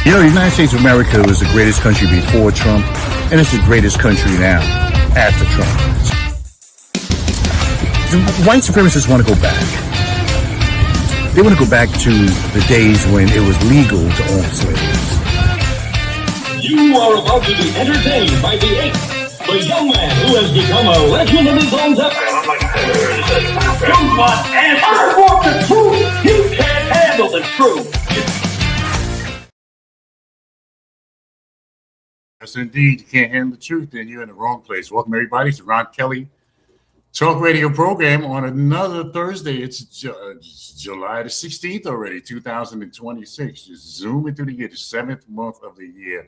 You know, the United States of America was the greatest country before Trump, and it's the greatest country now after Trump. The white supremacists want to go back. They want to go back to the days when it was legal to own slaves. You are about to be entertained by the ape, the young man who has become a legend in his own time. You want answers. I want the truth. You can't handle the truth. Yes, indeed. You can't handle the truth, then you're in the wrong place. Welcome, everybody, to Ron Kelly Talk Radio program on another Thursday. It's July the 16th already, 2026. Just zooming through the year, the 7th month of the year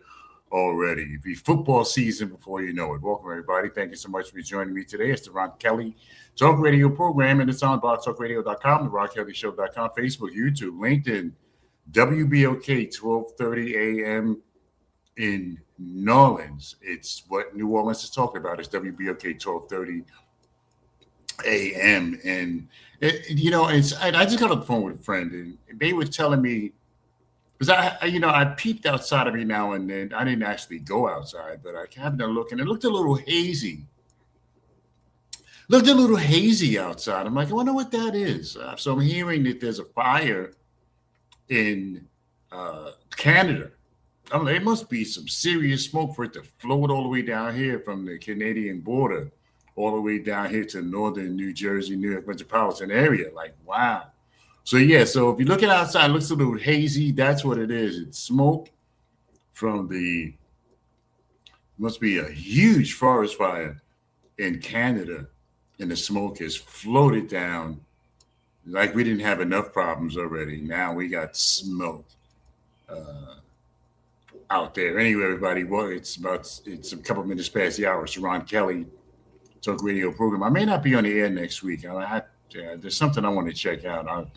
already. It'll be football season before you know it. Welcome, everybody. Thank you so much for joining me today. It's the Ron Kelly Talk Radio program, and it's on blogtalkradio.com, the RonKellyShow.com, Facebook, YouTube, LinkedIn, WBOK, 1230 a.m. in New Orleans. It's what New Orleans is talking about. It's WBOK 1230 a.m. And I just got on the phone with a friend, and they were telling me, because I peeped outside every now and then. I didn't actually go outside, but I happened to look, and it looked a little hazy. Outside. I'm like, I wonder what that is. So I'm hearing that there's a fire in Canada. I mean, it must be some serious smoke for it to float all the way down here from the Canadian border, all the way down here to northern New Jersey, New York metropolitan area. Like, wow. So, so if you're looking outside, it looks a little hazy. That's what it is. It's smoke from must be a huge forest fire in Canada, and the smoke has floated down like we didn't have enough problems already. Now we got smoke out there. Anyway, everybody, well, it's a couple minutes past the hour. It's Ron Kelly Talk Radio program. I may not be on the air next week. There's something I want to check out. I'll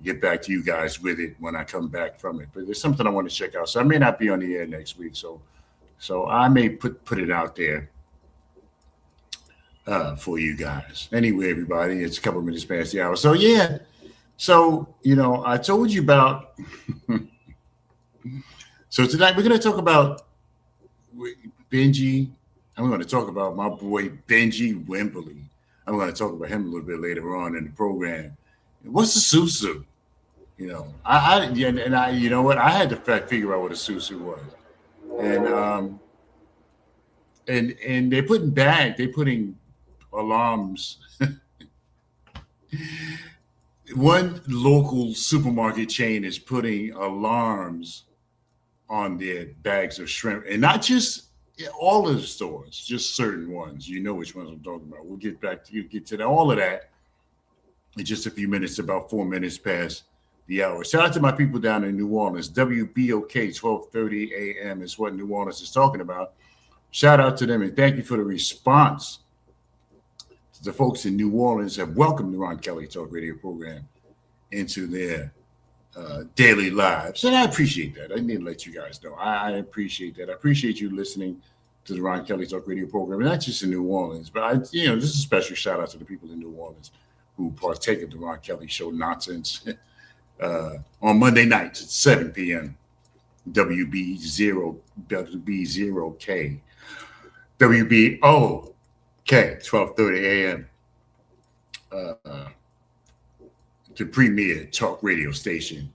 get back to you guys with it when I come back from it. But there's something I want to check out. So I may not be on the air next week. So I may put it out there for you guys. Anyway, everybody, it's a couple minutes past the hour. So I told you about. So tonight we're going to talk about Benjie. I'm going to talk about my boy Benjie Wimberly. I'm going to talk about him a little bit later on in the program. What's a susu? I you know what? I had to figure out what a susu was, and they're putting alarms. One local supermarket chain is putting alarms on their bags of shrimp, and not just all of the stores, just certain ones. You know which ones I'm talking about. We'll get to all of that in just a few minutes, about 4 minutes past the hour. Shout out to my people down in New Orleans. WBOK 1230 a.m. is what New Orleans is talking about. Shout out to them, and thank you for the response. The folks in New Orleans have welcomed the Ron Kelly Talk Radio program into their daily lives, and I appreciate that. I need to let you guys know. I appreciate that. I appreciate you listening to the Ron Kelly Talk Radio program, and not just in New Orleans, but this is a special shout out to the people in New Orleans who partake of the Ron Kelly Show nonsense on Monday nights at 7 p.m. WB0K WBOK 1230 a.m. The premier talk radio station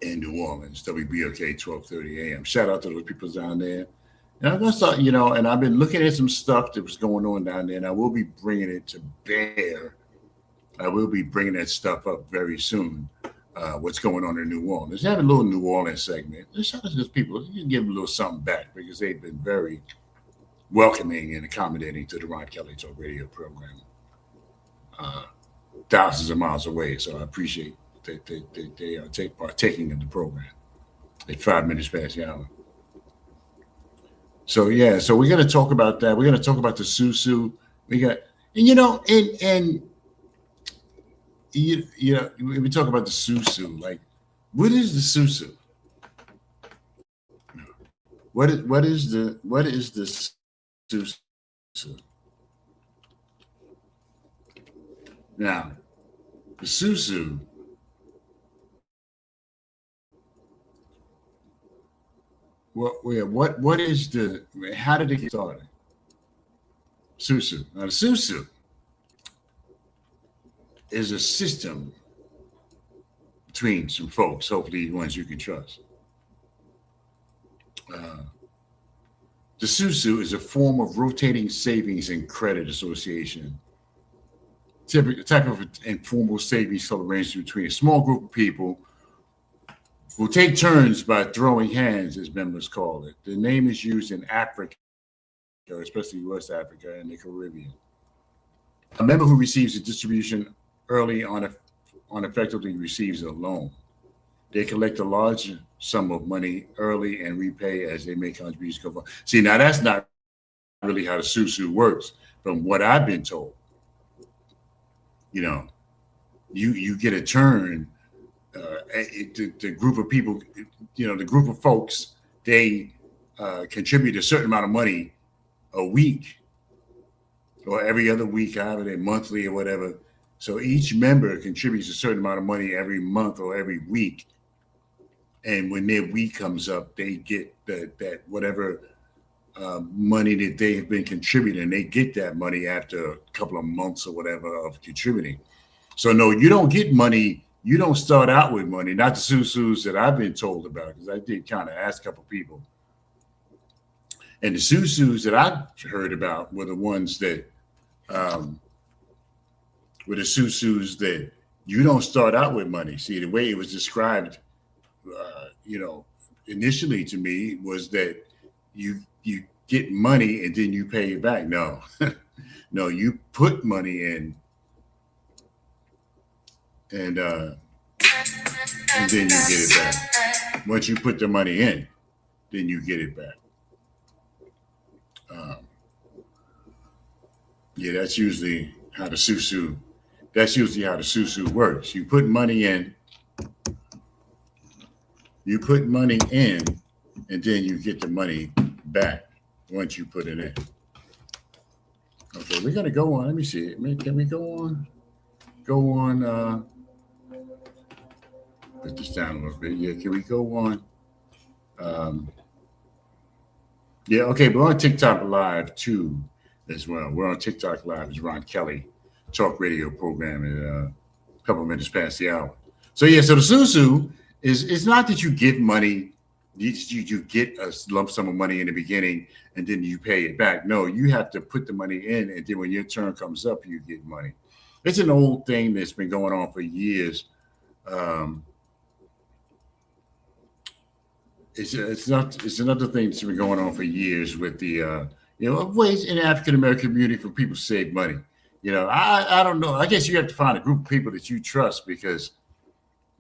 in New Orleans, WBOK 1230 a.m. Shout out to those people down there. And I'm gonna start, and I've been looking at some stuff that was going on down there, and I will be bringing it to bear. I will be bringing that stuff up very soon. What's going on in New Orleans? Have a little New Orleans segment. Shout out to those people. You can give them a little something back because they've been very welcoming and accommodating to the Ron Kelly Talk Radio program. Thousands of miles away, so I appreciate that they are partaking in the program at 5 minutes past the hour. So we're going to talk about that. We're going to talk about the susu. We got, we talk about the susu. Like, what is the susu? What is the susu? Now, the susu what is the? How did it get started? Susu. Now, the Susu is a system between some folks, hopefully ones you can trust. Uh, the Susu is a form of rotating savings and credit association, typically a type of informal savings arrangement between a small group of people who take turns by throwing hands, as members call it. The name is used in Africa, especially West Africa and the Caribbean. A member who receives a distribution early on effectively receives a loan. They collect a large sum of money early and repay as they make contributions go forward. See, now that's not really how the Susu works, from what I've been told. You know, you get a turn. The group of people, the group of folks, they contribute a certain amount of money a week or every other week, however they monthly or whatever. So each member contributes a certain amount of money every month or every week. And when their week comes up, they get that whatever money that they have been contributing. They get that money after a couple of months or whatever of contributing. So no, you don't get money. You don't start out with money. Not the Susus that I've been told about, because I did kind of ask a couple of people. And the Susus that I heard about were the ones that were the Susus that you don't start out with money. See, the way it was described, initially to me was that you get money and then you pay it back. No, no, you put money in and then you get it back. Once you put the money in, then you get it back. That's usually how the Susu. That's usually how the Susu works. You put money in. You put money in, and then you get the money back once you put it in. Okay, we're gonna go on. Let me see. Can we go on? Go on. Put this down a little bit. Yeah, can we go on? Okay, we're on TikTok Live too, as well. We're on TikTok Live. It's Ron Kelly talk radio program at a couple of minutes past the hour. So the Susu is, it's not that you get money, you get a lump sum of money in the beginning and then you pay it back. No, you have to put the money in, and then when your turn comes up, you get money. It's an old thing that's been going on for years. It's another thing that's been going on for years with the ways in the African American community for people to save money. I don't know. I guess you have to find a group of people that you trust, because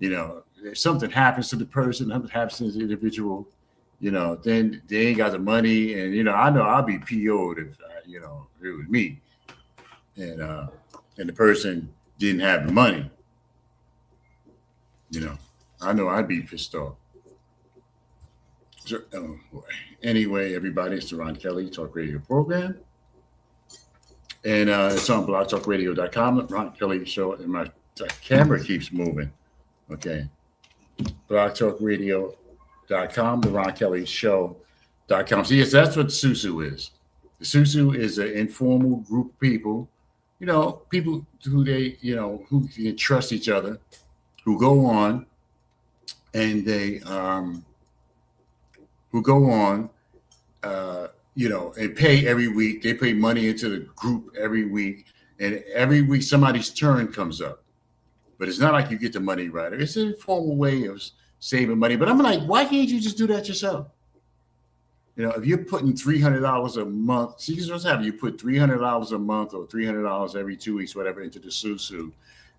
if something happens to the person, something happens to the individual, then they ain't got the money. And, I know I'll be PO'd if, if it was me and the person didn't have the money. I know I'd be pissed off. So, anyway, everybody, it's the Ron Kelly Talk Radio program. And it's on blogtalkradio.com, Ron Kelly Show. And my camera keeps moving. Okay. blogtalkradio.com, the Ron Kelly Show.com. So yes, that's what Susu is. The Susu is an informal group of people, people who who can trust each other, who go on and they and pay every week. They pay money into the group every week, and every week somebody's turn comes up. But it's not like you get the money right. It's an informal way of saving money. But I'm like, why can't you just do that yourself? If you're putting $300 a month, see what's happening. You put $300 a month or $300 every 2 weeks, whatever, into the Susu.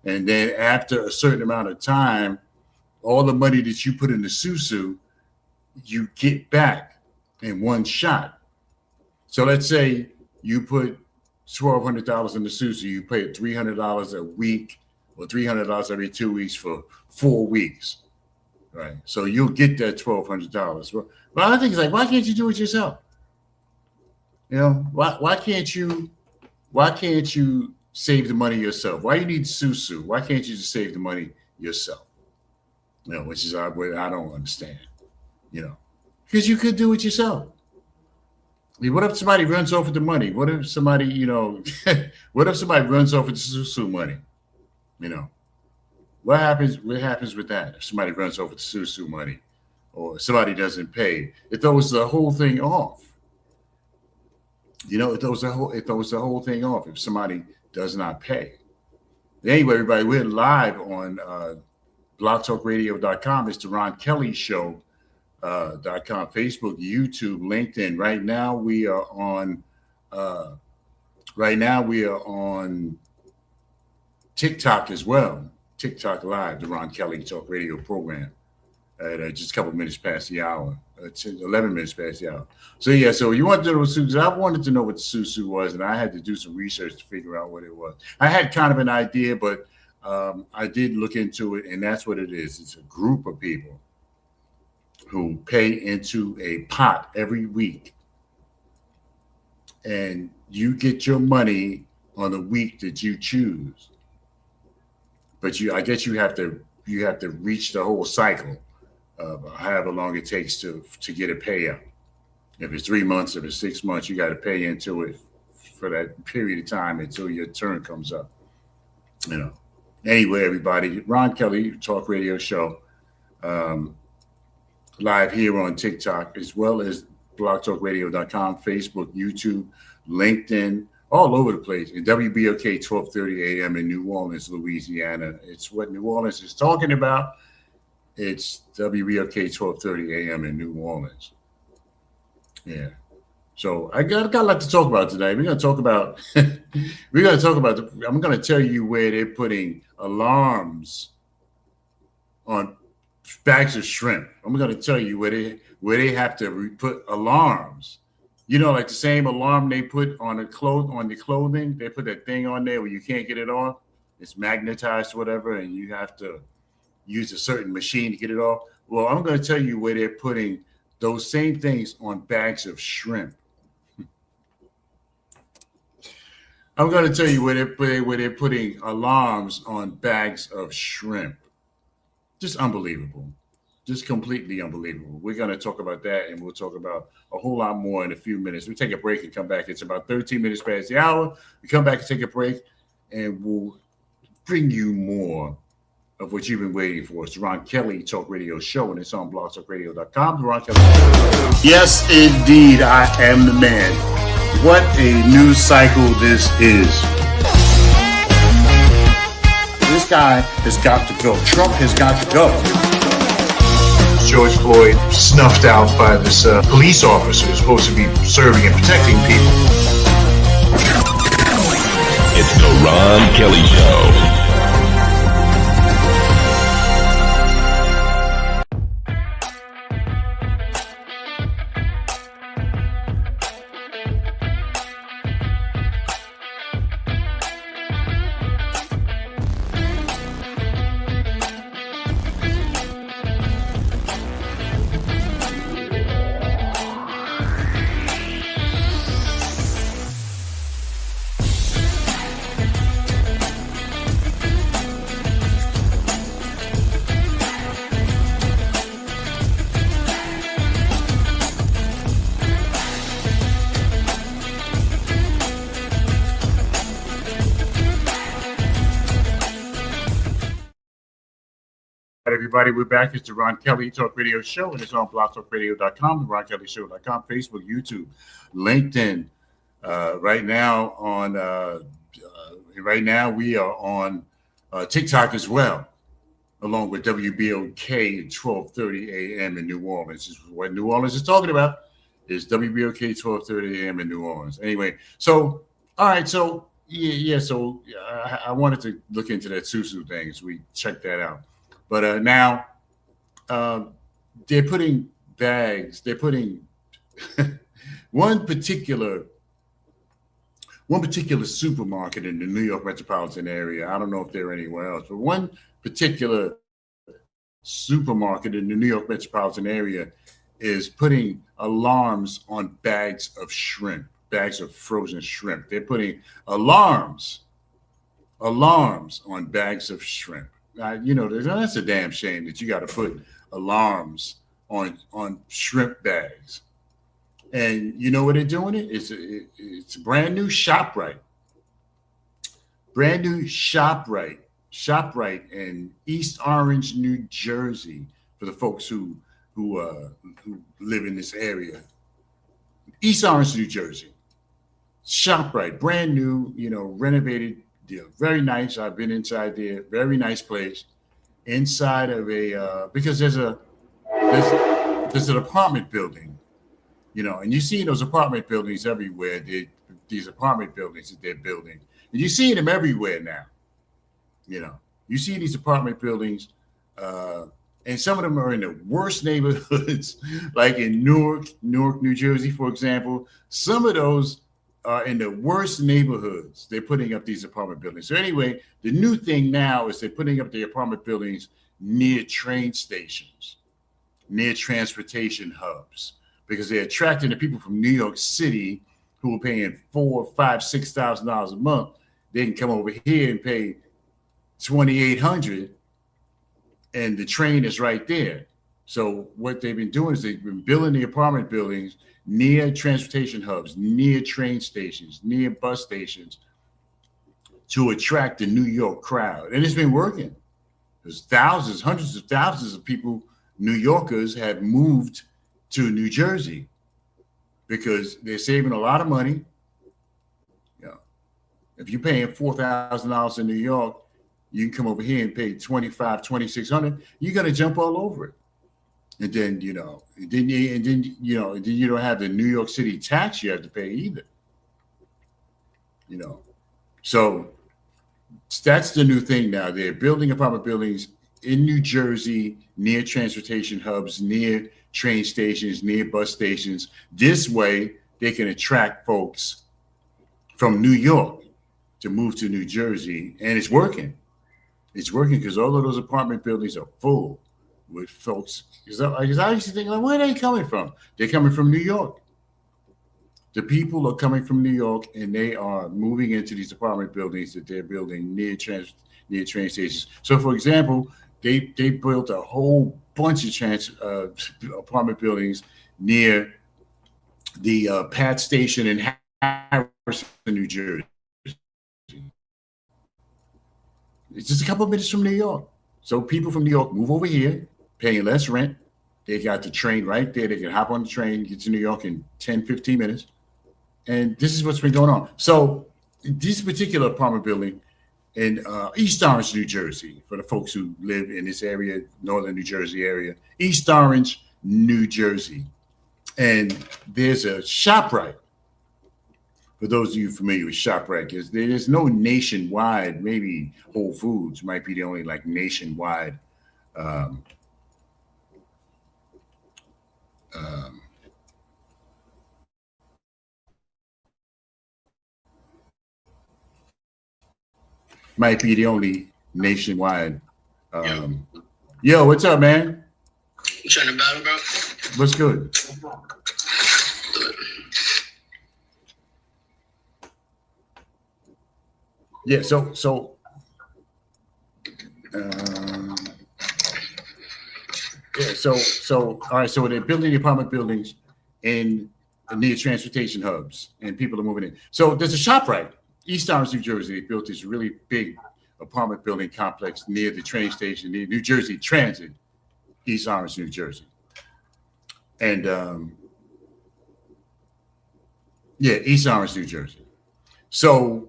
And then after a certain amount of time, all the money that you put in the Susu, you get back in one shot. So let's say you put $1,200 in the Susu, you pay $300 a week or $300 every 2 weeks for 4 weeks, right? So you'll get that $1,200. But I think it's like, why can't you do it yourself? Why can't you save the money yourself? Why you need Susu? Why can't you just save the money yourself? Which is what I don't understand. because you could do it yourself. What if somebody runs off with the money? What if somebody, what if somebody runs off with the susu money? What happens? What happens with that if somebody runs off with the susu money, or somebody doesn't pay? It throws the whole thing off. It throws the whole thing off if somebody does not pay. Anyway, everybody, we're live on blogtalkradio.com. It's the Ron Kelly Show. .com, Facebook, YouTube, LinkedIn. Right now we are on TikTok as well. TikTok Live, the Ron Kelly Talk Radio program at just a couple minutes past the hour. It's 11 minutes past the hour. So you want to know what susu? I wanted to know what the susu was, and I had to do some research to figure out what it was. I had kind of an idea, but I did look into it, and that's what it is. It's a group of people who pay into a pot every week, and you get your money on the week that you choose. But I guess you have to reach the whole cycle of however long it takes to get a payout. If it's 3 months, if it's 6 months, you got to pay into it for that period of time until your turn comes up. Anyway, everybody, Ron Kelly Talk Radio Show. Live here on TikTok, as well as blogtalkradio.com, Facebook, YouTube, LinkedIn, all over the place. And WBOK 1230 AM in New Orleans, Louisiana. It's what New Orleans is talking about. It's WBOK 1230 AM in New Orleans. Yeah. So I got a lot to talk about today. I'm going to talk about, I'm going to tell you where they're putting alarms on bags of shrimp. I'm going to tell you where they have to put alarms. Like the same alarm they put on the clothing. They put that thing on there where you can't get it off. It's magnetized or whatever, and you have to use a certain machine to get it off. Well, I'm going to tell you where they're putting those same things on bags of shrimp. I'm going to tell you where they're putting alarms on bags of shrimp. Just unbelievable. Just completely unbelievable. We're going to talk about that, and we'll talk about a whole lot more in a few minutes. We take a break and come back. It's about 13 minutes past the hour. We come back and take a break, and we'll bring you more of what you've been waiting for. It's the Ron Kelly Talk Radio Show, and it's on blogtalkradio.com. The Ron Kelly Show. Yes, indeed, I am the man. What a news cycle this is. This guy has got to go. Trump has got to go. George Floyd snuffed out by this police officer who's supposed to be serving and protecting people. It's the Ron Kelly Show. Everybody, we're back. It's the Ron Kelly Talk Radio Show, and it's on blogtalkradio.com, the RonKellyShow.com, Facebook, YouTube, LinkedIn. Right now we are on TikTok as well, along with WBOK 1230 AM in New Orleans. This is what New Orleans is talking about. Is WBOK 1230 AM in New Orleans. Anyway, so all right, so so I wanted to look into that susu thing, so we checked that out. But now they're putting bags. They're putting one particular supermarket in the New York metropolitan area. I don't know if they're anywhere else, but one particular supermarket in the New York metropolitan area is putting alarms on bags of shrimp, bags of frozen shrimp. They're putting alarms on bags of shrimp. That's a damn shame that you got to put alarms on shrimp bags. And you know what they're doing it? It's a brand new ShopRite. Brand new ShopRite in East Orange, New Jersey, for the folks who live in this area. East Orange, New Jersey. ShopRite, brand new, renovated, very nice. I've been inside there, very nice place. Inside of because there's an apartment building, and you see those apartment buildings everywhere. These apartment buildings that they're building, and you see them everywhere now. You see these apartment buildings, and some of them are in the worst neighborhoods, like in Newark, New Jersey, for example. Some of those are in the worst neighborhoods. They're putting up these apartment buildings. So anyway, the new thing now is they're putting up the apartment buildings near train stations, near transportation hubs, because they're attracting the people from New York City who are paying $4,000, $5,000, $6,000 a month. They can come over here and pay $2,800, and the train is right there. So what they've been doing is they've been building the apartment buildings near transportation hubs, near train stations, near bus stations, to attract the New York crowd. And it's been working. There's thousands, hundreds of thousands of people, New Yorkers, have moved to New Jersey because they're saving a lot of money. If you're paying $4,000 in New York, you can come over here and pay $2,500, $2,600. You're gonna jump all over it. And then, you don't have the New York City tax you have to pay either. So that's the new thing now. They're building apartment buildings in New Jersey, near transportation hubs, near train stations, near bus stations. This way, they can attract folks from New York to move to New Jersey, and it's working. It's working because all of those apartment buildings are full with folks. Because I used to think, where are they coming from? They're coming from New York. The people are coming from New York, and they are moving into these apartment buildings that they're building near train stations. So, for example, they built a whole bunch of apartment buildings near the Pat Station in Harrison, New Jersey. It's just a couple of minutes from New York. So people from New York move over here, paying less rent. They got the train right there. They can hop on the train, get to New York in 10, 15 minutes. And this is what's been going on. So this particular apartment building in East Orange, New Jersey, for the folks who live in this area, northern New Jersey area, East Orange, New Jersey. And there's a ShopRite. For those of you familiar with ShopRite, because there's no nationwide, maybe Whole Foods might be the only nationwide might be the only nationwide. Yo, what's up, man? You trying to battle, bro? What's good? Yeah, so all right, so they're building the apartment buildings in near transportation hubs, and people are moving in. So there's a ShopRite, East Orange, New Jersey. They built this really big apartment building complex near the train station, near New Jersey Transit, East Orange, New Jersey. And East Orange, New Jersey. So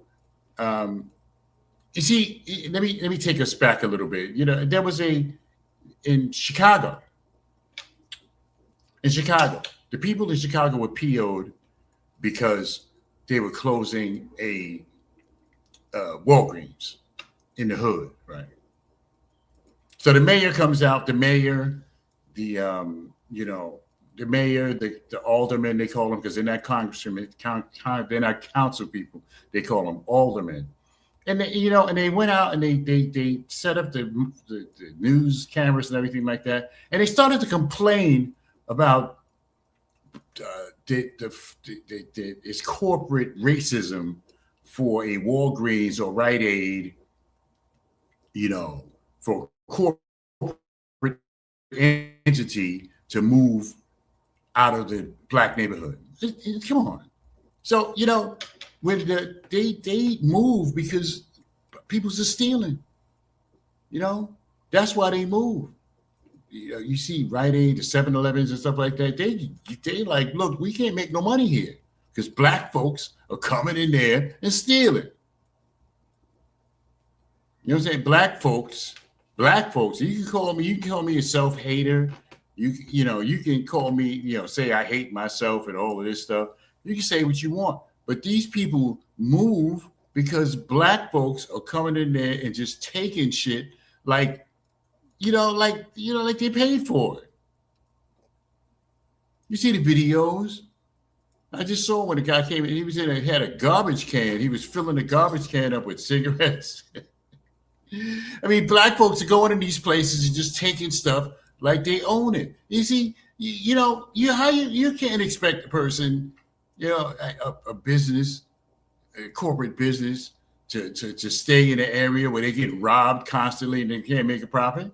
you see, let me take us back a little bit. There was in Chicago. In Chicago, the people in Chicago were PO'd because they were closing a Walgreens in the hood, right? So the mayor comes out. The mayor, the mayor, the aldermen, they call them, because they're not congressmen, they're not council people. They call them aldermen. And they went out and they set up the news cameras and everything like that, and they started to complain about it's corporate racism for a Walgreens or Rite Aid, for a corporate entity to move out of the black neighborhood. Come on. So, when they move because people are stealing, that's why they move. You see Rite Aid, the 7-Elevens and stuff like that. They like, look, we can't make no money here because black folks are coming in there and stealing. You know what I'm saying? Black folks. You can call me a self-hater. You can call me, say I hate myself and all of this stuff. You can say what you want, but these people move because black folks are coming in there and just taking shit like they paid for it. You see the videos? I just saw when the guy came in, he had a garbage can. He was filling the garbage can up with cigarettes. I mean, black folks are going in these places and just taking stuff like they own it. You see, you can't expect a person, a business, a corporate business, to stay in an area where they get robbed constantly and they can't make a profit.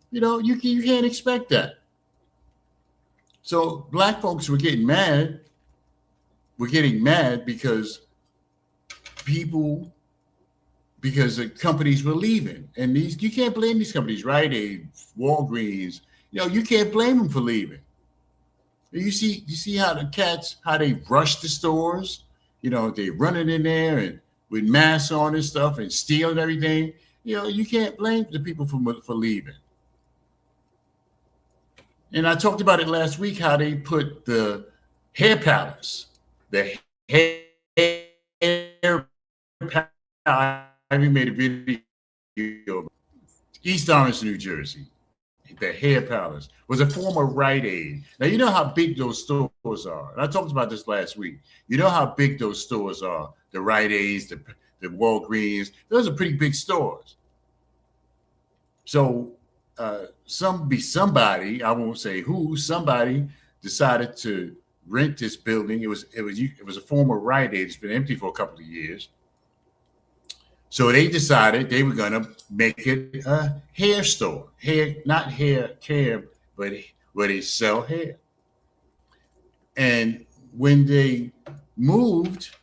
You can't expect that. So black folks were getting mad. We're getting mad because the companies were leaving, and you can't blame these companies, Rite Aid, Walgreens. You can't blame them for leaving. You see how they rush the stores. They running in there and with masks on and stuff and stealing everything. You can't blame the people for leaving. And I talked about it last week, how they put the hair palace, the hair palace. I made a video. East Orange, New Jersey, the hair palace was a former Rite Aid. Now, you know how big those stores are. And I talked about this last week. You know how big those stores are, the Rite Aids, the Walgreens. Those are pretty big stores. So somebody, I won't say who, somebody decided to rent this building. It was a former Rite Aid. It's been empty for a couple of years. So they decided they were going to make it a hair store. Hair, not hair care, but where they sell hair. And when they moved,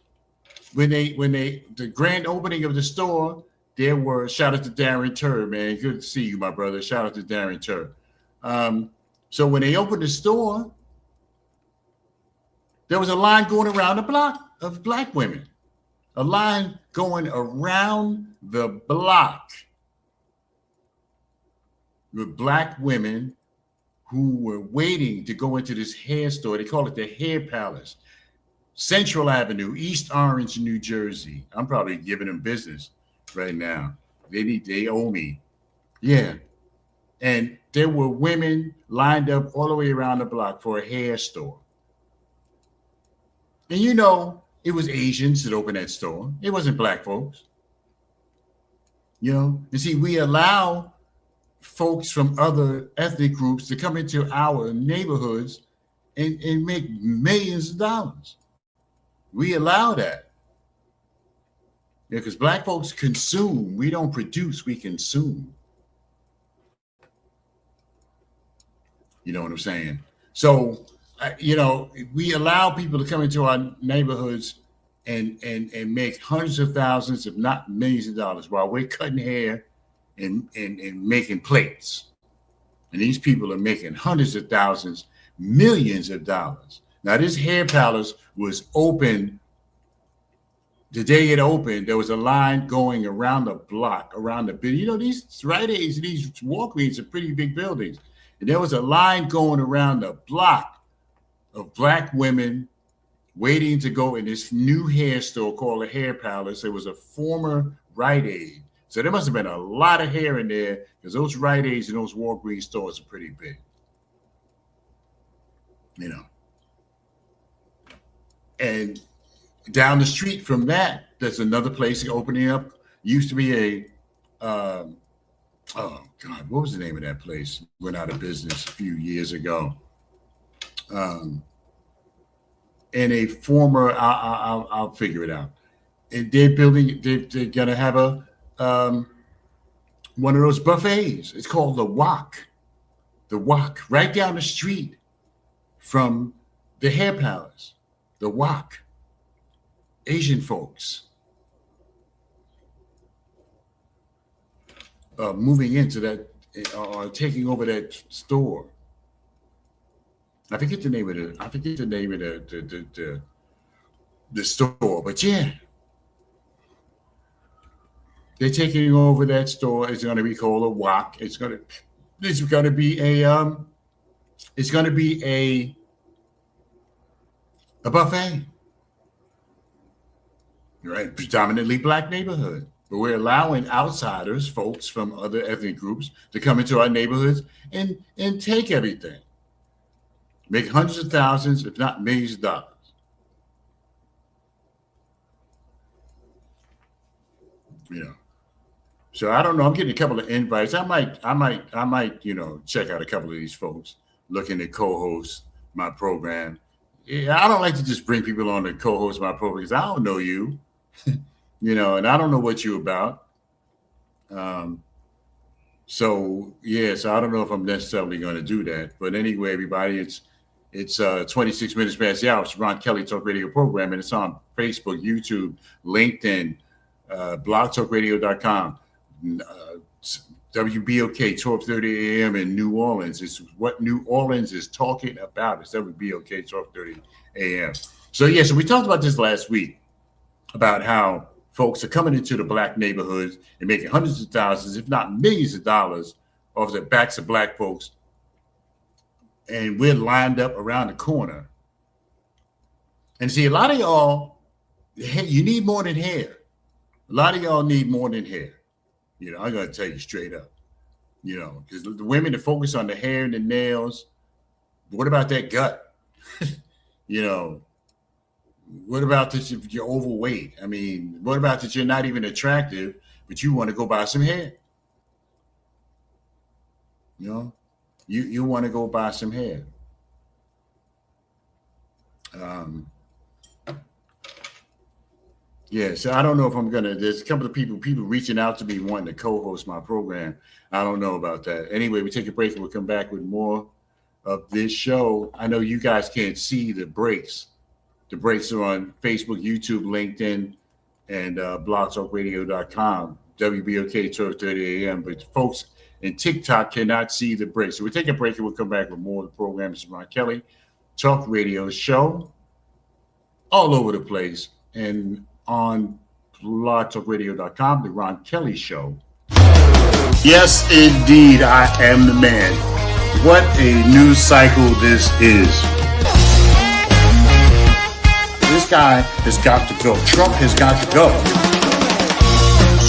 the grand opening of the store, there were, shout out to Darren Tur, man. Good to see you, my brother. Shout out to Darren Tur. So when they opened the store, there was a line going around the block of black women. A line going around the block with black women who were waiting to go into this hair store. They call it the Hair Palace. Central Avenue, East Orange, New Jersey. I'm probably giving them business right now. They owe me. Yeah. And there were women lined up all the way around the block for a hair store. And it was Asians that opened that store. It wasn't black folks. You see, we allow folks from other ethnic groups to come into our neighborhoods and make millions of dollars. We allow that. Because black folks consume. We don't produce, we consume. You know what I'm saying? So, we allow people to come into our neighborhoods and make hundreds of thousands, if not millions of dollars, while we're cutting hair and making plates. And these people are making hundreds of thousands, millions of dollars. Now, this hair palace was open. The day it opened, there was a line going around the block, around the building. These Rite Aids, these Walgreens are pretty big buildings. And there was a line going around the block of black women waiting to go in this new hair store called the Hair Palace. It was a former Rite Aid. So there must have been a lot of hair in there because those Rite Aids and those Walgreens stores are pretty big. And down the street from that, there's another place opening up. Used to be oh God, what was the name of that place? Went out of business a few years ago. And a former, I'll figure it out. And they're gonna have a one of those buffets. It's called the Wok. the Wok, right down the street from the Hair Palace. The Wok, Asian folks moving into that, taking over that store. I forget the name of the store, but yeah, they're taking over that store. It's going to be called a Wok. It's going to be a buffet, right? Predominantly black neighborhood, but we're allowing outsiders, folks from other ethnic groups, to come into our neighborhoods and take everything, make hundreds of thousands, if not millions of dollars. You know, so I don't know. I'm getting a couple of invites. I might, check out a couple of these folks looking to co-host my program. Yeah, I don't like to just bring people on to co-host my program because I don't know you, and I don't know what you're about. So I don't know if I'm necessarily going to do that. But anyway, everybody, it's 26 minutes past the hour. It's Ron Kelly Talk Radio program, and it's on Facebook, YouTube, LinkedIn, blogtalkradio.com, WBOK 1230 AM in New Orleans. It's what New Orleans is talking about. It's WBOK 1230 AM. So we talked about this last week about how folks are coming into the black neighborhoods and making hundreds of thousands, if not millions of dollars off the backs of black folks. And we're lined up around the corner. And see, a lot of y'all, you need more than hair. A lot of y'all need more than hair. I'm going to tell you straight up, because the women that focus on the hair and the nails, what about that gut? What about this if you're overweight? I mean, what about that you're not even attractive, but you want to go buy some hair? You want to go buy some hair. So I don't know if I'm going to, there's a couple of people reaching out to me wanting to co-host my program. I don't know about that. Anyway, we take a break and we'll come back with more of this show. I know you guys can't see the breaks. The breaks are on Facebook, YouTube, LinkedIn, and blogtalkradio.com, WBOK 1230 AM. But folks in TikTok cannot see the breaks. So we take a break and we'll come back with more of the program. This is Ron Kelly Talk Radio show all over the place. And on blogtalkradio.com, the Ron Kelly Show. Yes, indeed, I am the man. What a news cycle this is. This guy has got to go. Trump has got to go.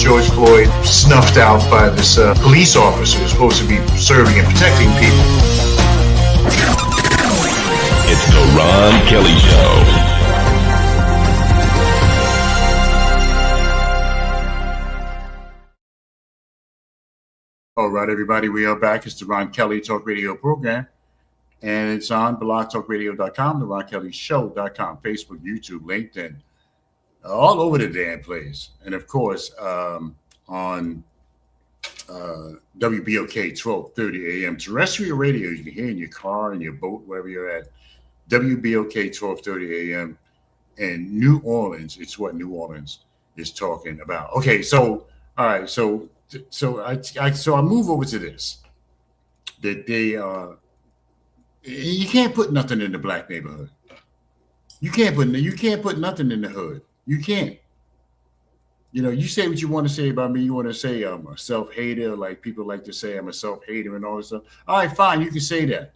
George Floyd snuffed out by this police officer who's supposed to be serving and protecting people. It's the Ron Kelly Show. All right, everybody, we are back. It's the Ron Kelly Talk Radio program, and it's on blogtalkradio.com, the RonKellyShow.com, Facebook, YouTube, LinkedIn, all over the damn place. And, of course, on WBOK 1230 AM, terrestrial radio you can hear in your car, in your boat, wherever you're at, WBOK 1230 AM, and New Orleans. It's what New Orleans is talking about. Okay, so, all right, so I move over to this. That you can't put nothing in the black neighborhood. You can't put nothing in the hood. You can't. You say what you want to say about me. You want to say I'm a self-hater, like people like to say I'm a self-hater and all this stuff. All right, fine, you can say that.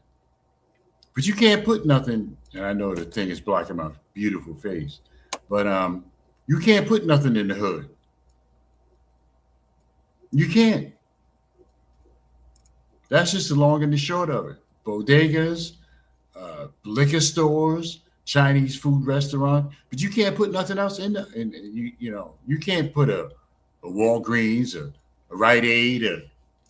But you can't put nothing, and I know the thing is blocking my beautiful face, but you can't put nothing in the hood. You can't. That's just the long and the short of it. Bodegas, liquor stores, Chinese food restaurant, but you can't put nothing else in there. And you can't put a Walgreens, a Rite Aid, a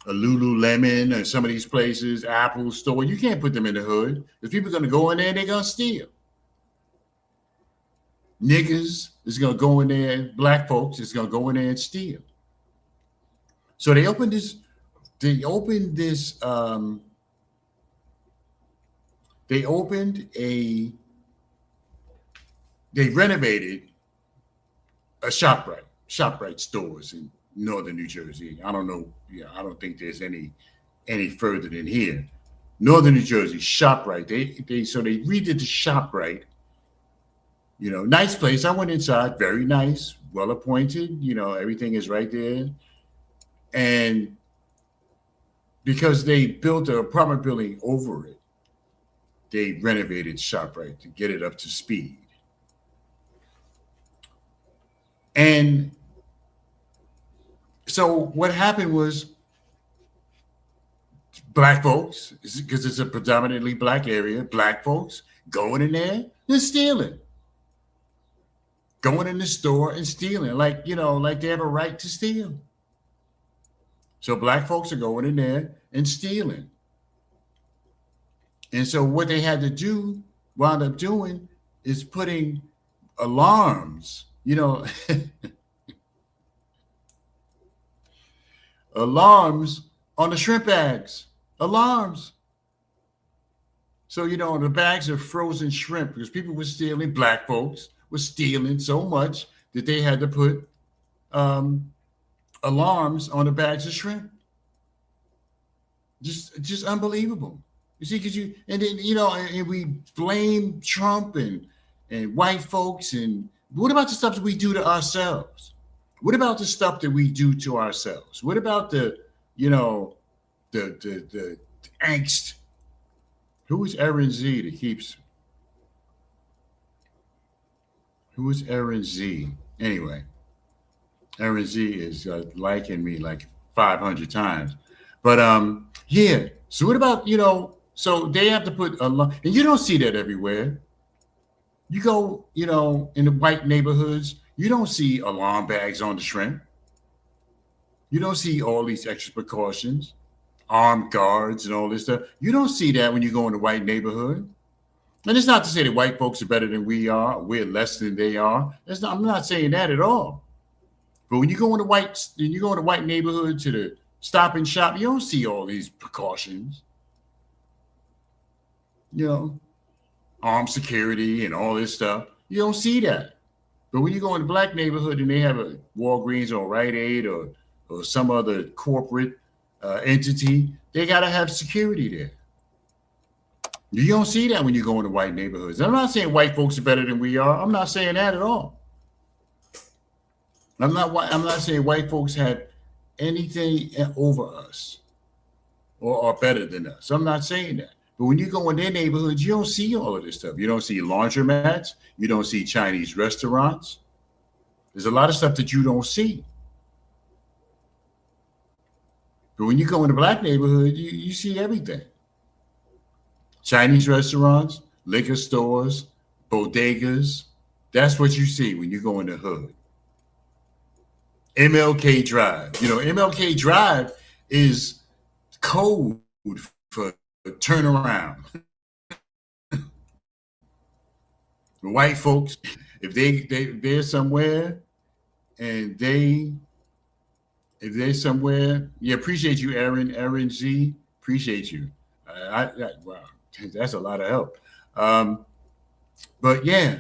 Lululemon, or some of these places, Apple store. You can't put them in the hood because people are going to go in there and they're going to steal. Niggas is going to go in there, black folks is going to go in there and steal. So they opened this they opened they renovated a ShopRite stores in northern New Jersey. I don't know. Yeah, I don't think there's any further than here. Northern New Jersey, ShopRite. They redid the ShopRite. Nice place. I went inside, very nice, well appointed. Everything is right there. And because they built an apartment building over it, they renovated ShopRite to get it up to speed. And so what happened was black folks, because it's a predominantly black area, black folks going in there and stealing. Going in the store and stealing, like they have a right to steal. So black folks are going in there and stealing. And so what they had to wound up doing is putting alarms, alarms on the shrimp bags, alarms. So, the bags of frozen shrimp, because people were stealing, black folks were stealing so much that they had to put alarms on the bags of shrimp. Just unbelievable. You see, and then, and we blame Trump and white folks. And what about the stuff that we do to ourselves? What about the stuff that we do to ourselves? What about the angst? Who is Aaron Z that keeps? Who is Aaron Z? Anyway, Aaron Z is liking me like 500 times. But yeah. So what about, so they have to put and you don't see that everywhere. You go, in the white neighborhoods, you don't see alarm bags on the shrimp. You don't see all these extra precautions, armed guards and all this stuff. You don't see that when you go in the white neighborhood. And it's not to say that white folks are better than we are, we're less than they are. I'm not saying that at all. But when you go in the white neighborhood to the Stop and Shop, you don't see all these precautions. Armed security and all this stuff. You don't see that. But when you go in the black neighborhood and they have a Walgreens or Rite Aid or some other corporate entity, they got to have security there. You don't see that when you go into white neighborhoods. I'm not saying white folks are better than we are. I'm not saying that at all. I'm not saying white folks have anything over us or are better than us. I'm not saying that. But when you go in their neighborhoods, you don't see all of this stuff. You don't see laundromats. You don't see Chinese restaurants. There's a lot of stuff that you don't see. But when you go in the black neighborhood, you see everything. Chinese restaurants, liquor stores, bodegas. That's what you see when you go in the hood. MLK Drive. MLK Drive is code for turnaround. The white folks, if they're somewhere and if they're somewhere, appreciate you, Aaron Z. Appreciate you. Wow, that's a lot of help. But yeah,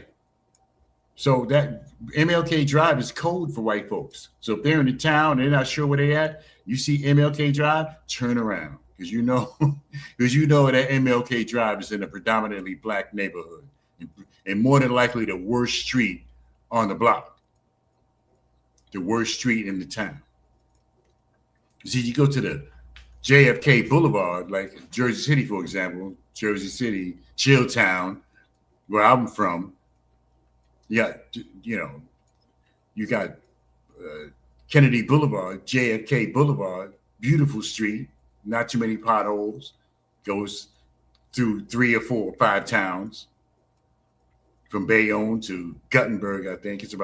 so that MLK Drive is code for white folks. So if they're in the town and they're not sure where they at, you see MLK Drive, turn around. Because you know that MLK Drive is in a predominantly black neighborhood and more than likely the worst street on the block, the worst street in the town. See, you go to the JFK Boulevard, like Jersey City, for example, Jersey City, Chilltown, where I'm from. You got Kennedy Boulevard, JFK Boulevard, beautiful street. Not too many potholes, goes through 3 or 4 or 5 towns. From Bayonne to Guttenberg, I think it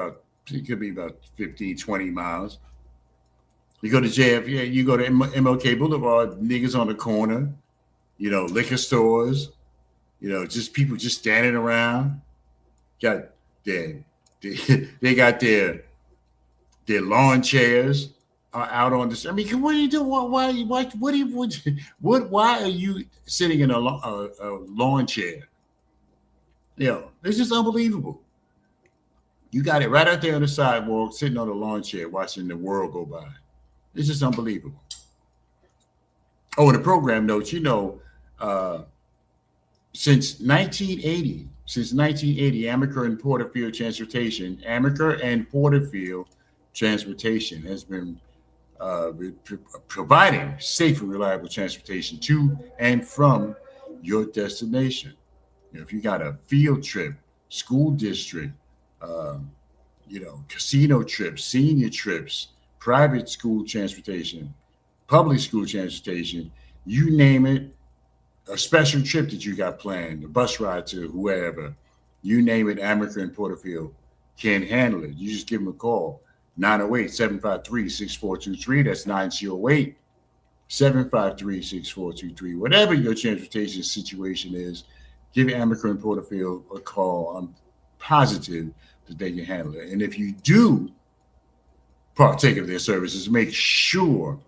could be about 15, 20 miles. You go to JFK, you go to MLK Boulevard, niggas on the corner, liquor stores, just people just standing around. They got their lawn chairs out on this. I mean, what are you doing? What do you, why are you sitting in a lawn chair? It's just unbelievable. You got it right out there on the sidewalk, sitting on a lawn chair, watching the world go by. It's just unbelievable. Oh, and the program notes, since 1980, Amaker and Porterfield Transportation has been providing safe and reliable transportation to and from your destination. If you got a field trip, school district, casino trips, senior trips, private school transportation, public school transportation, you name it, a special trip that you got planned, a bus ride to whoever, you name it, Amaker and Porterfield can handle it. You just give them a call, 908-753-6423. That's 908-753-6423. Whatever your transportation situation is, give Amaker and Porterfield a call. I'm positive that they can handle it. And if you do partake of their services, make sure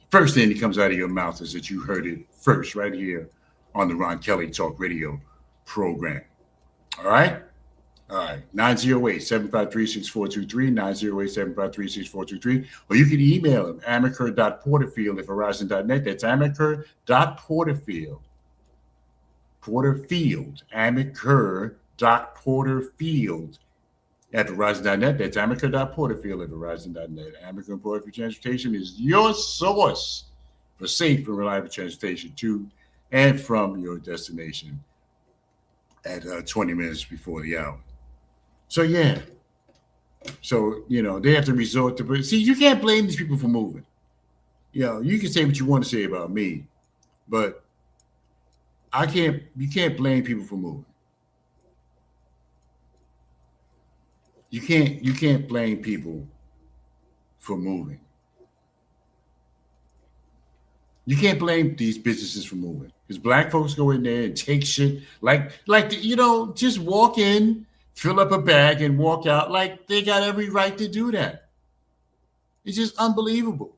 first thing that comes out of your mouth is that you heard it first right here on the Ron Kelly Talk Radio program. All right? All right. 908-753-6423, 908-753-6423. Or you can email them, amaker.porterfield@verizon.net. That's amaker.porterfield. amaker.porterfield@verizon.net. That's amaker.porterfield@verizon.net. Amaker and Porterfield Transportation is your source for safe and reliable transportation to and from your destination at 20 minutes before the hour. So, yeah. So, they have to resort to, see, you can't blame these people for moving. You can say what you want to say about me, but you can't blame people for moving. You can't blame people for moving. You can't blame these businesses for moving because black folks go in there and take shit just walk in, fill up a bag and walk out like they got every right to do that. It's just unbelievable.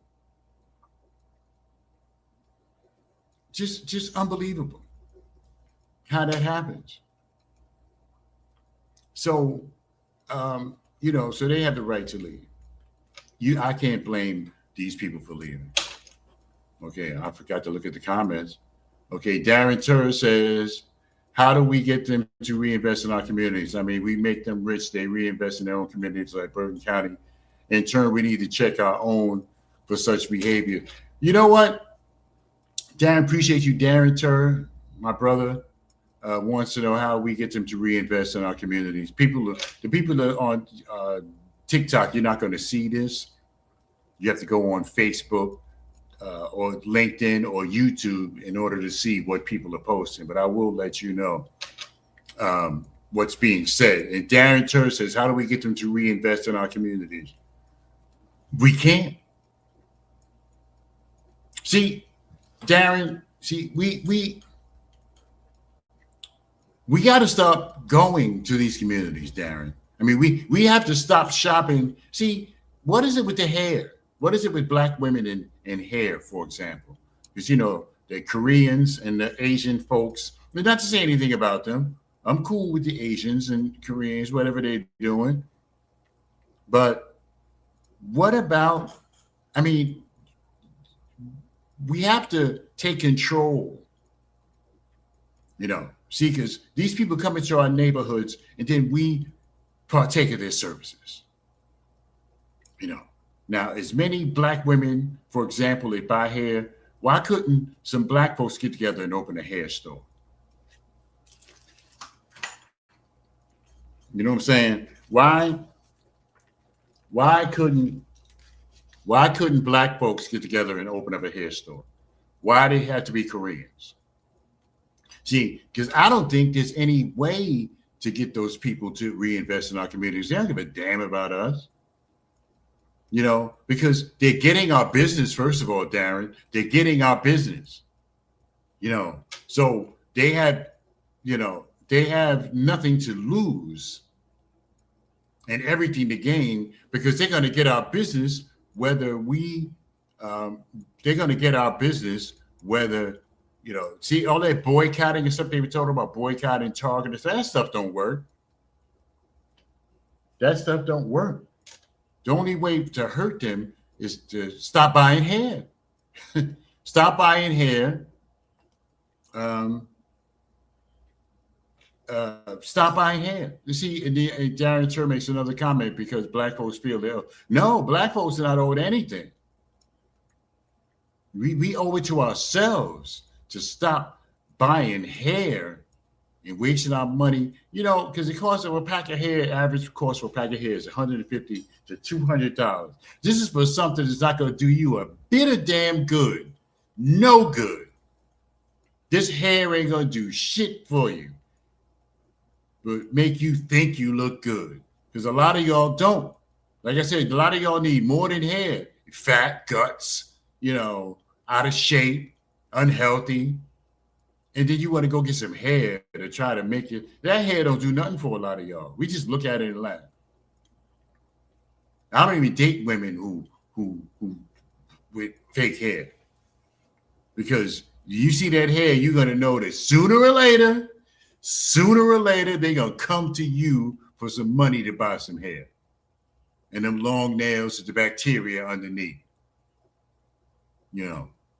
Just unbelievable how that happens. So, so they have the right to leave. I can't blame these people for leaving. Okay, I forgot to look at the comments. Okay, Darren Turr says, how do we get them to reinvest in our communities? I mean, we make them rich, they reinvest in their own communities like Bergen County. In turn, we need to check our own for such behavior. You know what? Darren, appreciate you. Darren Turr, my brother, wants to know how we get them to reinvest in our communities. The people that are on TikTok, you're not going to see this. You have to go on Facebook or LinkedIn or YouTube in order to see what people are posting. But I will let you know what's being said. And Darren Turr says, how do we get them to reinvest in our communities? We can't. See, Darren, we got to stop going to these communities, Darren. I mean, we have to stop shopping. See, what is it with the hair? What is it with black women in hair, for example? Because, the Koreans and the Asian folks, not to say anything about them. I'm cool with the Asians and Koreans, whatever they're doing. But what about, we have to take control, see, because these people come into our neighborhoods and then we partake of their services. Now, as many black women, for example, that buy hair, why couldn't some black folks get together and open a hair store? You know what I'm saying? Why couldn't black folks get together and open up a hair store? Why they had to be Koreans? See, because I don't think there's any way to get those people to reinvest in our communities. They don't give a damn about us. Because they're getting our business, first of all, Darren. They're getting our business. So they have nothing to lose and everything to gain because they're going to get our business whether they're going to get our business, whether, see all that boycotting and stuff they were talking about, boycotting Target, that stuff don't work. That stuff don't work. The only way to hurt them is to stop buying hair. Stop buying hair. Stop buying hair. You see, and Darren Tur makes another comment because black folks feel they're no, black folks are not owed anything. We owe it to ourselves to stop buying hair and wasting our money, because the cost of a pack of hair, average cost for a pack of hair is $150 to $200. This is for something that's not going to do you a bit of damn good. No good. This hair ain't going to do shit for you, but make you think you look good. Because a lot of y'all don't. Like I said, a lot of y'all need more than hair. Fat, guts, out of shape, unhealthy. And then you want to go get some hair to try to make it. That hair don't do nothing for a lot of y'all. We just look at it and laugh. I don't even date women who with fake hair. Because you see that hair, you're going to know that sooner or later, they're going to come to you for some money to buy some hair. And them long nails with the bacteria underneath.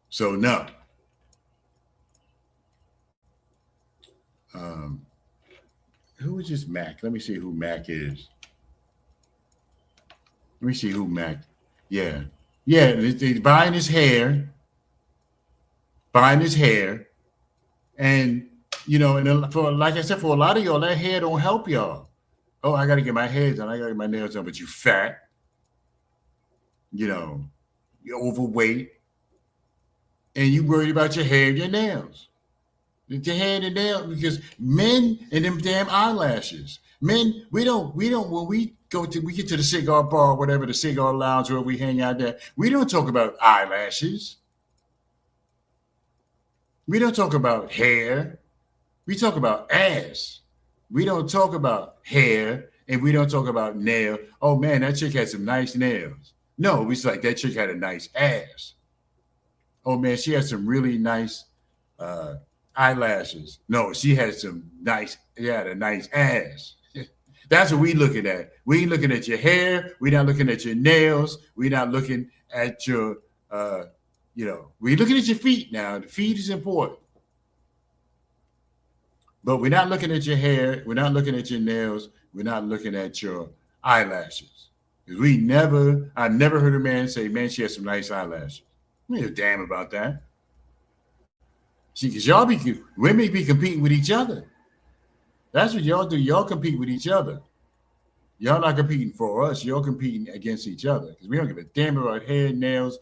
So no. Who is this Mac? Let me see who Mac is. Let me see who Mac. Yeah. They're buying his hair. And, and for, like I said, for a lot of y'all, that hair don't help y'all. Oh, I got to get my hair done. I got to get my nails done. But you fat. You're overweight. And you worried about your hair and your nails. The hair and the nails, because men and them damn eyelashes. Men, we don't, when we get to the cigar bar, whatever, the cigar lounge, where we hang out there, we don't talk about eyelashes. We don't talk about hair. We talk about ass. We don't talk about hair, and we don't talk about nail. Oh man, that chick had some nice nails. No, it's like that chick had a nice ass. Oh man, she had some really nice eyelashes. No, she had a nice ass. That's what we looking at. We ain't looking at your hair. We're not looking at your nails. We're not looking at your, we're looking at your feet now. The feet is important. But we're not looking at your hair. We're not looking at your nails. We're not looking at your eyelashes. I never heard a man say, man, she has some nice eyelashes. I don't give a damn about that. See, because women be competing with each other. That's what y'all do. Y'all compete with each other. Y'all not competing for us. Y'all competing against each other. Because we don't give a damn about hair, nails,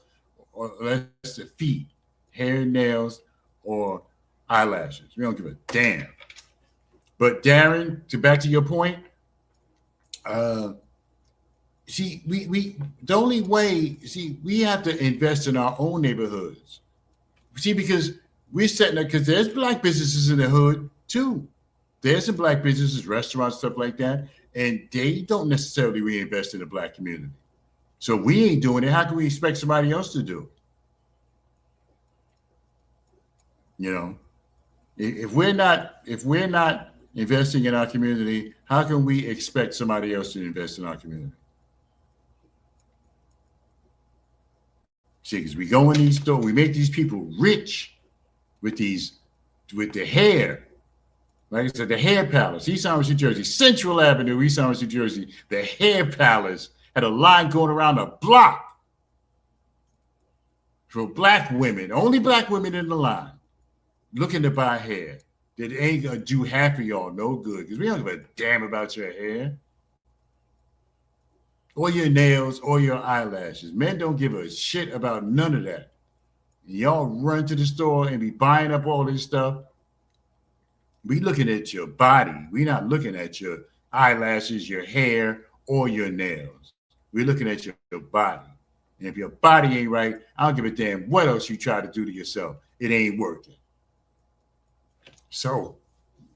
or less the feet. Hair, nails, or eyelashes. We don't give a damn. But Darren, back to your point, the only way, we have to invest in our own neighborhoods. See, because we're setting up, because there's black businesses in the hood too. There's some black businesses, restaurants, stuff like that, and they don't necessarily reinvest in the black community. So we ain't doing it. How can we expect somebody else to do it? If we're not investing in our community, how can we expect somebody else to invest in our community? See, because we go in these stores, we make these people rich with the hair. Like I said, the hair palace, East Orange, New Jersey, Central Avenue, East Orange, New Jersey, the hair palace had a line going around the block for black women, only black women in the line, looking to buy hair. That ain't gonna do half of y'all no good, because we don't give a damn about your hair or your nails or your eyelashes. Men don't give a shit about none of that. Y'all run to the store and be buying up all this stuff. We looking at your body. We not looking at your eyelashes, your hair, or your nails. We're looking at your body. And if your body ain't right, I don't give a damn what else you try to do to yourself. It ain't working. So,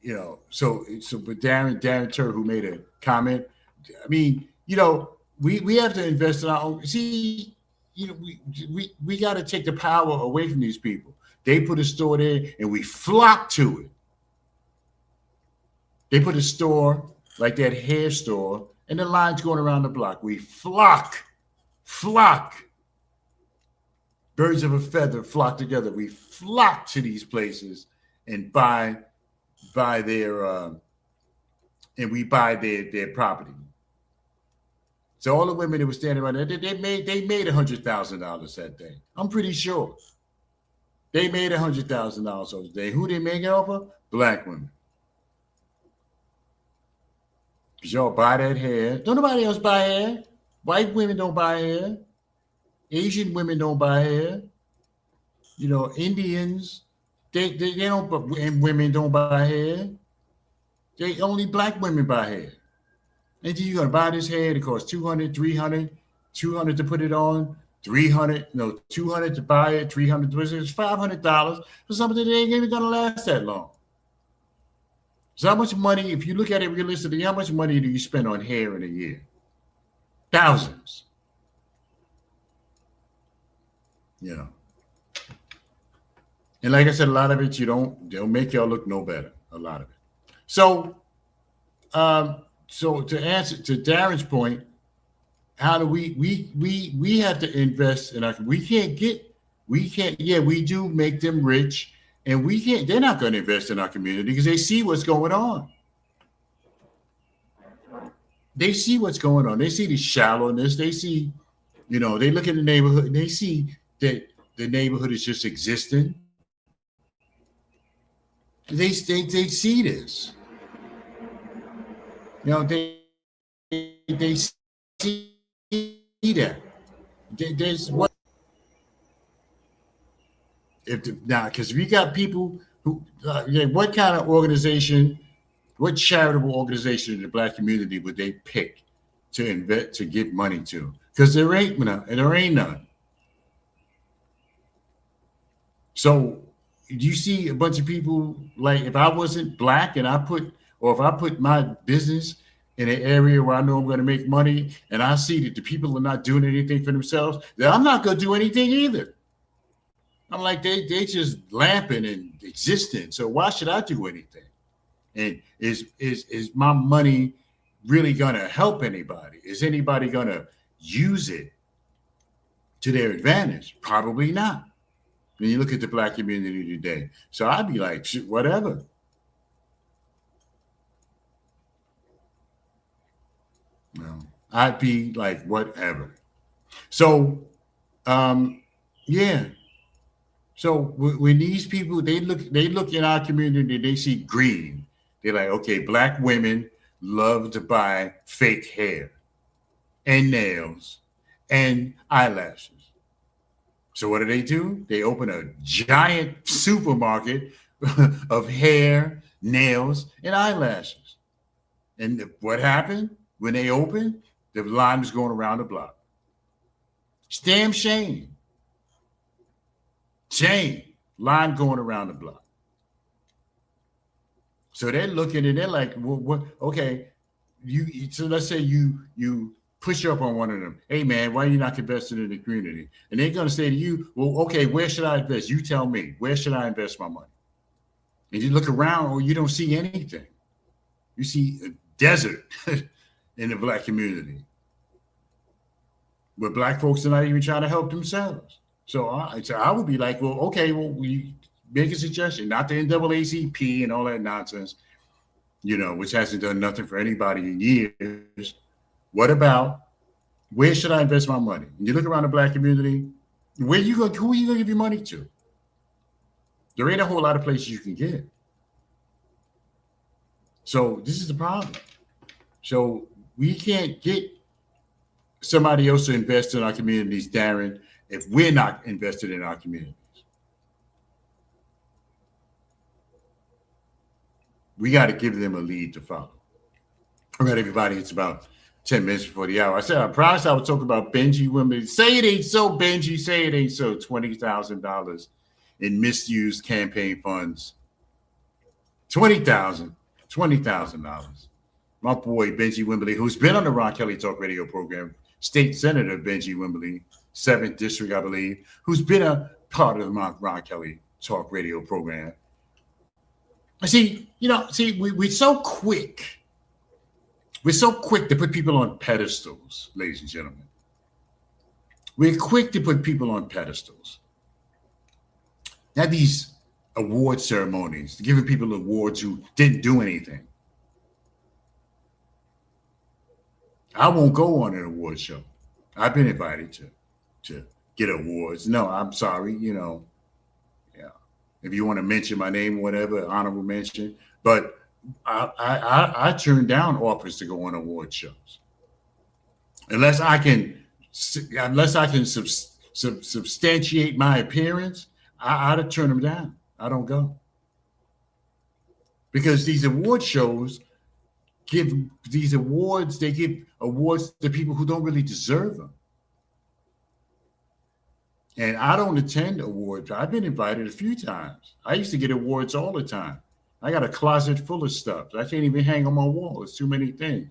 but Darren Tur, who made a comment, I mean, we have to invest in our own. See, we got to take the power away from these people. They put a store there, and we flock to it. They put a store like that hair store, and the line's going around the block. We flock. Birds of a feather flock together. We flock to these places and buy their property. So all the women that were standing around there, they made $100,000 that day. I'm pretty sure they made $100,000 those days. Who they make it off of? Black women. Because y'all buy that hair. Don't nobody else buy hair. White women don't buy hair. Asian women don't buy hair. Indians, they don't, and women don't buy hair. They only black women buy hair. And then you're going to buy this hair. It costs $200, $300, $200 to put it on, $200 to buy it, $300 to it's $500 for something that ain't even going to last that long. So how much money, if you look at it realistically, how much money do you spend on hair in a year? Thousands. And like I said, a lot of it they'll make y'all look no better. A lot of it. So to answer to Darren's point, how do we have to invest in we do make them rich, and they're not going to invest in our community because they see what's going on. They see what's going on. They see the shallowness. They see, they look at the neighborhood and they see that the neighborhood is just existing. They see this. They see that. There's what because we got people who what kind of organization, what charitable organization in the black community would they pick to invest, to give money to? Because there ain't none. So you see a bunch of people, like if I wasn't black and if I put my business in an area where I know I'm going to make money and I see that the people are not doing anything for themselves, then I'm not going to do anything either. I'm like, they just lamping and existing. So why should I do anything? And is my money really going to help anybody? Is anybody going to use it to their advantage? Probably not. When you look at the black community today. So I'd be like, whatever. I'd be like, whatever. So, yeah. So when these people, they look in our community, they see green. They're like, okay, black women love to buy fake hair and nails and eyelashes. So what do? They open a giant supermarket of hair, nails, and eyelashes. And what happened when they opened? The line was going around the block. It's damn shame. Line going around the block. So they're looking and they're like, well, what? Okay, so let's say you push up on one of them. Hey man, why are you not investing in the community? And they're gonna say to you, well, okay, where should I invest? You tell me, where should I invest my money? And you look around, you don't see anything. You see a desert in the black community, where black folks are not even trying to help themselves. So I would be like, well, okay, well, we make a suggestion, not the NAACP and all that nonsense, which hasn't done nothing for anybody in years. What about, where should I invest my money? And you look around the black community, who are you going to give your money to? There ain't a whole lot of places you can get. So this is the problem. So we can't get somebody else to invest in our communities, Darren, if we're not invested in our communities. We got to give them a lead to follow. All right, everybody, it's about 10 minutes before the hour. I promised I would talk about Benjie women. Say it ain't so, Benjie. Say it ain't so. $20,000 in misused campaign funds. $20,000. My boy, Benjie Wimberly, who's been on the Ron Kelly Talk Radio program, State Senator Benjie Wimberly, 7th District, I believe, who's been a part of the Ron Kelly talk radio program. See, we're so quick. We're so quick to put people on pedestals, ladies and gentlemen. We're quick to put people on pedestals. Now, these award ceremonies, giving people awards who didn't do anything. I won't go on an award show. I've been invited to get awards. No, I'm sorry, yeah. If you want to mention my name or whatever, honorable mention. But I turn down offers to go on award shows. Unless I can substantiate my appearance, I'd turn them down. I don't go. Because these award shows give awards to people who don't really deserve them. And I don't attend awards. I've been invited a few times. I used to get awards all the time. I got a closet full of stuff. I can't even hang on my wall. It's too many things.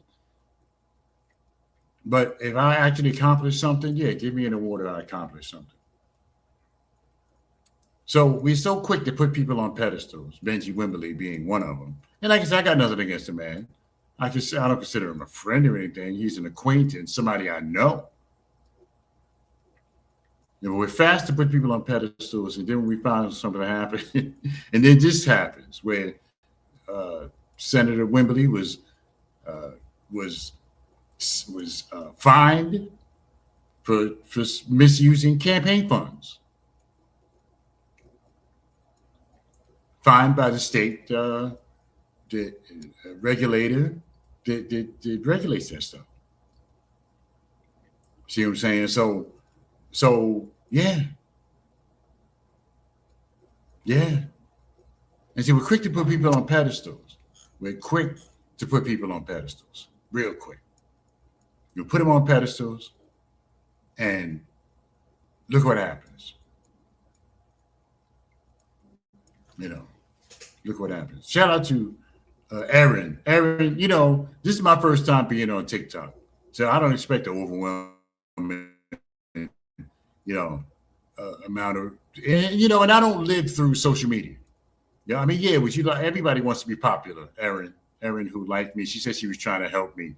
But if I actually accomplish something, yeah, give me an award if I accomplished something. So we're so quick to put people on pedestals, Benjie Wimberly being one of them. And like I said, I got nothing against the man. I don't consider him a friend or anything. He's an acquaintance, somebody I know. We're fast to put people on pedestals, and then we find something happen, and then this happens where Senator Wimberly was fined for misusing campaign funds. Fined by the state the regulator that regulates that stuff. See what I'm saying? So yeah. And see, we're quick to put people on pedestals. We're quick to put people on pedestals, real quick. You put them on pedestals, and look what happens. Look what happens. Shout out to Aaron. Aaron, this is my first time being on TikTok, so I don't expect to overwhelm amount of, and I don't live through social media. Yeah, would you like, everybody wants to be popular. Erin, who liked me, she said she was trying to help me.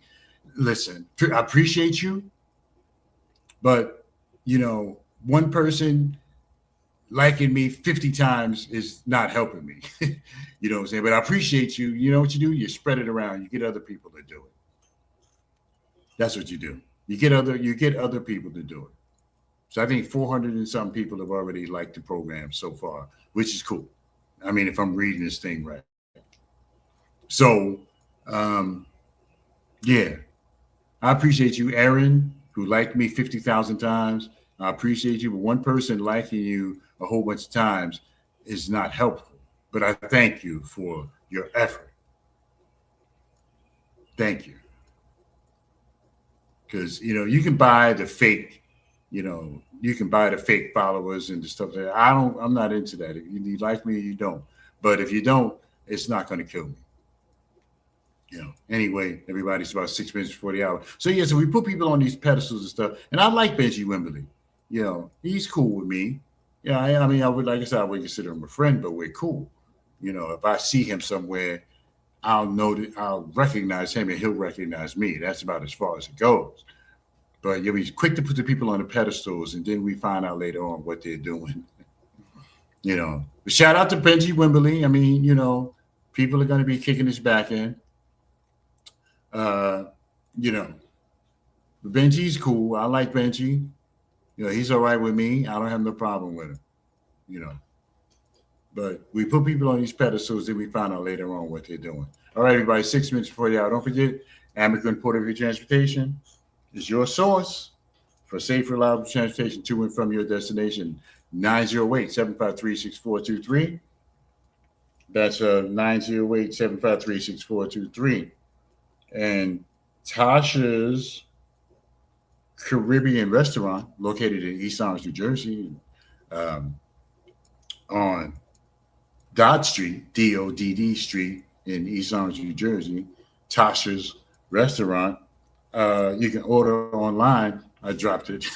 Listen, I appreciate you, but one person liking me 50 times is not helping me. You know what I'm saying? But I appreciate you. You know what you do? You spread it around. You get other people to do it. That's what you do. You get other people to do it. So I think 400 and some people have already liked the program so far, which is cool. If I'm reading this thing right. So, yeah, I appreciate you, Aaron, who liked me 50,000 times. I appreciate you, but one person liking you a whole bunch of times is not helpful. But I thank you for your effort. Thank you. Because, you can buy the fake, you can buy the fake followers and the stuff that I'm not into that. If you like me, you don't. But if you don't, it's not going to kill me. Anyway, everybody's about 6 minutes before the hour. So yeah, so we put people on these pedestals and stuff. And I like Benjie Wimberly. He's cool with me. Yeah, I would, like I said, I would consider him a friend, but we're cool. If I see him somewhere, I'll recognize him and he'll recognize me. That's about as far as it goes. But we're quick to put the people on the pedestals, and then we find out later on what they're doing. But shout out to Benjie Wimberly. People are going to be kicking his back in. Benjie's cool. I like Benjie. He's all right with me. I don't have no problem with him. But we put people on these pedestals, then we find out later on what they're doing. All right, everybody, 6 minutes before the hour. Don't forget, Amica Port of Transportation is your source for safe, reliable transportation to and from your destination. 908-753-6423. That's 908-753-6423. And Tasha's Caribbean Restaurant, located in East Orange, New Jersey, on Dodd Street, D-O-D-D Street in East Orange, New Jersey. Tasha's Restaurant. You can order online I dropped it.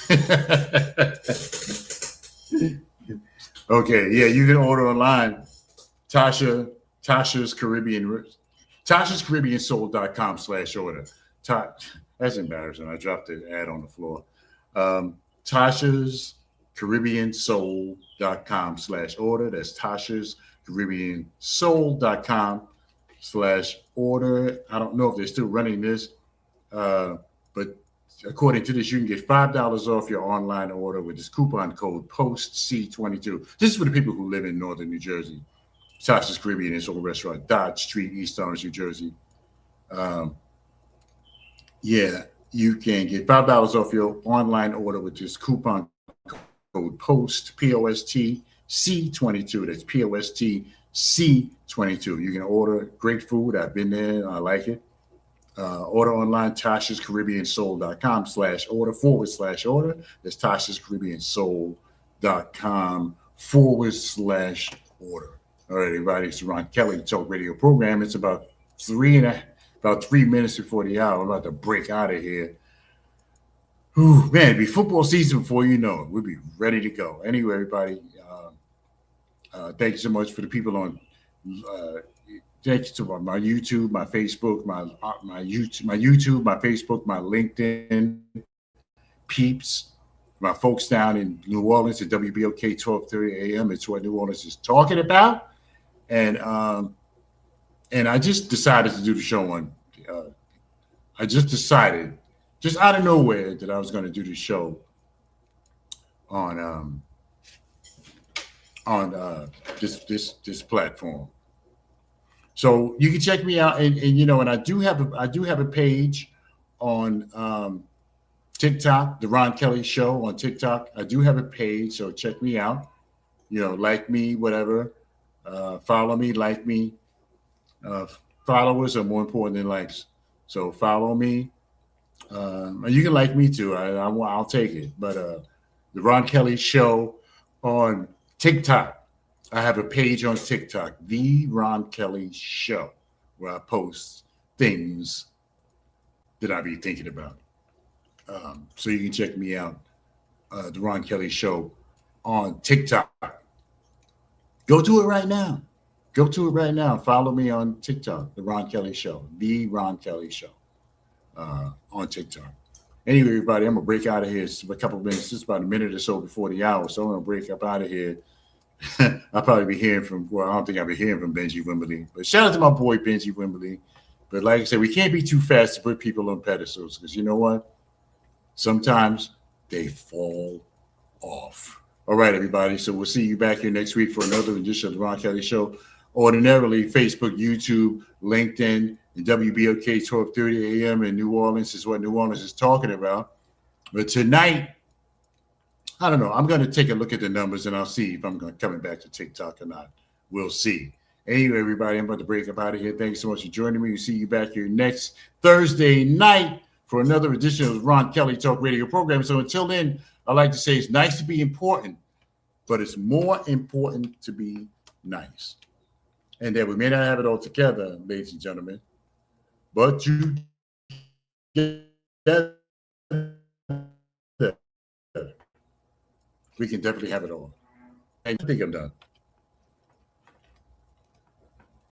Okay, yeah, you can order online. Tasha's Caribbean Soul.com/order. That's embarrassing. I dropped the ad on the floor. Tasha's Caribbean Soul.com/order. That's Tasha's Caribbean Soul.com/order. I don't know if they're still running this, but according to this, you can get $5 off your online order with this coupon code POSTC22. This is for the people who live in northern New Jersey. Tasha's Caribbean and Soul Restaurant, Dodge Street, East Orange, New Jersey. Yeah, you can get $5 off your online order with this coupon code POST, POSTC22. That's POSTC22. You can order great food. I've been there. I like it. Order online, Tasha's Caribbean Soul.com/order/order. That's Tasha's Caribbean Soul.com/order. All right, everybody. It's the Ron Kelly Talk Radio program. It's about 3 minutes before the hour. I'm about to break out of here. Whew, man, it'll be football season before you know it. We'll be ready to go. Anyway, everybody, thank you so much for the people on. Thank you to my YouTube, my Facebook, my Facebook, my LinkedIn peeps, my folks down in New Orleans at WBOK 1230 AM. It's what New Orleans is talking about, and I just decided to do the show on. I just decided, just out of nowhere, that I was going to do the show on this platform. So you can check me out, and I do have a page on TikTok, the Ron Kelly Show on TikTok. I do have a page, so check me out. Like me, whatever. Follow me, like me. Followers are more important than likes. So follow me. You can like me too. I'll take it. But the Ron Kelly Show on TikTok. I have a page on TikTok, The Ron Kelly Show, where I post things that I be thinking about. So you can check me out, The Ron Kelly Show on TikTok. Go to it right now. Follow me on TikTok, The Ron Kelly Show, The Ron Kelly Show on TikTok. Anyway, everybody, I'm going to break out of here. It's a couple of minutes, just about a minute or so before the hour. So I'm going to break up out of here. I'll probably be hearing from, I don't think I'll be hearing from Benjie Wimberly. But shout out to my boy, Benjie Wimberly. But like I said, we can't be too fast to put people on pedestals because you know what? Sometimes they fall off. All right, everybody. So we'll see you back here next week for another edition of the Ron Kelly Show. Ordinarily, Facebook, YouTube, LinkedIn, and WBOK 1230 AM in New Orleans is what New Orleans is talking about. But tonight, I don't know. I'm going to take a look at the numbers and I'll see if I'm coming back to TikTok or not. We'll see. Anyway, everybody, I'm about to break up out of here. Thanks so much for joining me. We'll see you back here next Thursday night for another edition of the Ron Kelly Talk Radio program. So until then, I'd like to say it's nice to be important, but it's more important to be nice. And that we may not have it all together, ladies and gentlemen, but you get we can definitely have it all. I think I'm done.